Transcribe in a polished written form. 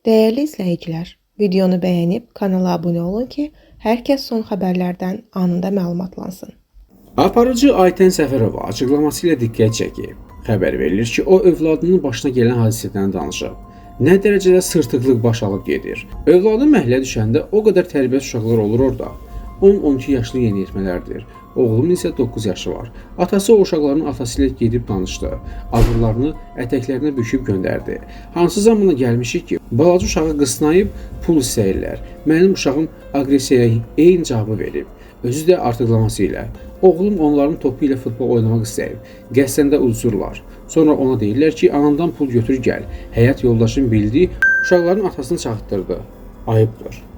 Değerli izləyicilər, videonu bəyənib kanala abunə olun ki, hər kəs son xəbərlərdən anında məlumatlansın. Aparıcı Aytən Səfərova açıqlaması ilə diqqət çəkib. Xəbər verilir ki, o övladının başına gələn hadisədən danışıb. Nə dərəcədə sırtıqlıq baş alıb gedir. Övladı məhəllə düşəndə o qədər tərbiyyət uşaqlar olur orada. 10-12 yaşlı yeniyetmələrdir. Oğlumun isə 9 yaşı var. Atası o uşaqların atası ilə gedib danışdı. Ağırlarını ətəklərinə büküb göndərdi. Hansı zamana gəlmişik ki, balaca uşağı qısnayıb pul istəyirlər. Mənim uşağım aqressiyaya eyni cavabı verib. Özü də artıqlaması ilə. Oğlum onların topu ilə futbol oynamaq istəyib. Qəsdən də uduzurlar. Sonra ona deyirlər ki, anandan pul götür gəl. Həyat yoldaşım bildi, uşaqların atasını çağırtdırdı. Ayıbdır.